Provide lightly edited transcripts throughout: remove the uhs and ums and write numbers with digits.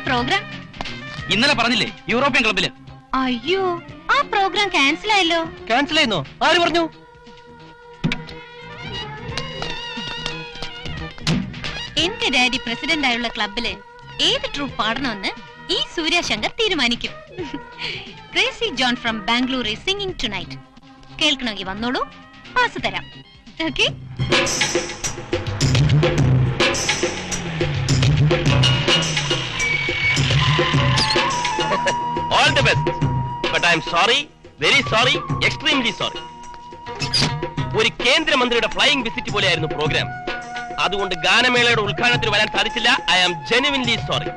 Programme? ഇന്നലെ പറഞ്ഞില്ലേ, European ക്ലബില്. അയ്യോ, ആ പ്രോഗ്രാം ക്യാൻസൽ ആയല്ലോ. ക്യാൻസൽ ആയിരുന്നോ? ആര് പറഞ്ഞു? എന്റെ ഡാഡി പ്രസിഡന്റ് ആയുള്ള ക്ലബില് ഏത് ട്രൂപ്പ് പാടണമെന്ന് ഈ സൂര്യശങ്കർ തീരുമാനിക്കും. Crazy John from Bangalore is singing tonight. കേൾക്കണമെങ്കിൽ വന്നോളൂ, പാസ് തരാം. Okay? All the best. But I am sorry, very sorry, extremely sorry. ഒരു കേന്ദ്രമന്ത്രിയുടെ ഫ്ലൈയിങ് വിസിറ്റ് പോലെയായിരുന്നു പ്രോഗ്രാം. അതുകൊണ്ട് ഗാനമേളയുടെ ഉദ്ഘാടനത്തിന് വരാൻ സാധിച്ചില്ല. I am genuinely sorry.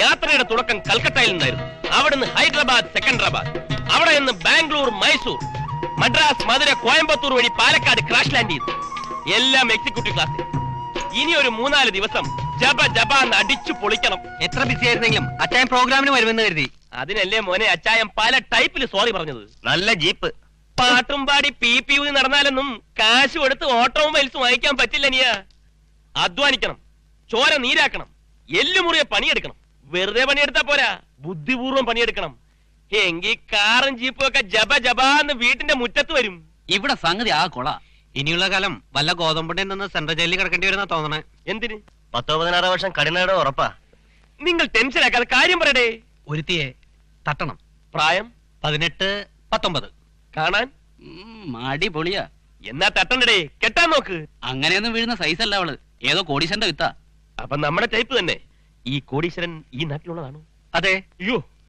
യാത്രയുടെ തുടക്കം കൽക്കട്ടയിൽ നിന്നായിരുന്നു. അവിടുന്ന് ഹൈദരാബാദ്, സെക്കൻഡറാബാദ്, അവിടെ നിന്ന് ബാംഗ്ലൂർ, മൈസൂർ, മദ്രാസ്, മധുര, കോയമ്പത്തൂർ വഴി പാലക്കാട് ക്രാഷ് ലാൻഡ് ചെയ്തു. എല്ലാം എക്സിക്യൂട്ടീവ് ക്ലാസ്സിൽ. ഇനി ഒരു 3-4 ദിവസം ജപ ജപ എന്ന് അടിച്ചു പൊളിക്കണം. എത്ര ബിസി ആയിരുന്നെങ്കിലും അച്ചായൻ പ്രോഗ്രാമിന് വരുമെന്ന് കരുതി. അതിനല്ലേ മോനെ അച്ചായം പല ടൈപ്പിൽ സോറി പറഞ്ഞത്. നല്ല ജീപ്പ് പാട്ടും പാടി പി നടന്നാലൊന്നും കാശ് കൊടുത്ത് ഓട്ടോമൊബൈൽസ് വാങ്ങിക്കാൻ പറ്റില്ല. നീ അധ്വാനിക്കണം, ചോര നീരാക്കണം, എല്ലുമുറിയെ പണിയെടുക്കണം. വെറുതെ പണിയെടുത്താ പോരാ, ബുദ്ധിപൂർവ്വം പണിയെടുക്കണം. എങ്കിൽ കാറും ജീപ്പും ഒക്കെ ജപ ജപാന്ന് വീട്ടിന്റെ മുറ്റത്ത് വരും. ഇവിടെ സംഗതി ആ കൊള. ഇനിയുള്ള കാലം വല്ല ഗോതമ്പുണ്ടിൽ നിന്ന് സെൻട്രൽ ജയിലിൽ കിടക്കേണ്ടി വരുന്ന തോന്നണേ. എന്തിന്? 10-16 വർഷം കഠിനയുടെ ഉറപ്പാ. നിങ്ങൾ ടെൻഷനാക്കാതെ കാര്യം പറയടേ. ഒരുത്തിയെ തട്ടണം. പ്രായം 18-19. കാണാൻ അടിപൊളിയാ. എന്നാ തട്ടണ്ടേ, കെട്ടാൻ നോക്ക്. അങ്ങനെയൊന്നും വീഴുന്ന സൈസ് അല്ല അവള്, ഏതോ കോടീശ്വരന്റെ വിത്താ. അപ്പൊ നമ്മുടെ ടൈപ്പ് തന്നെ. ഈ കോടീശ്വരൻ ഈ നാട്ടിലുള്ളതാണോ? അതെ. അയ്യോ,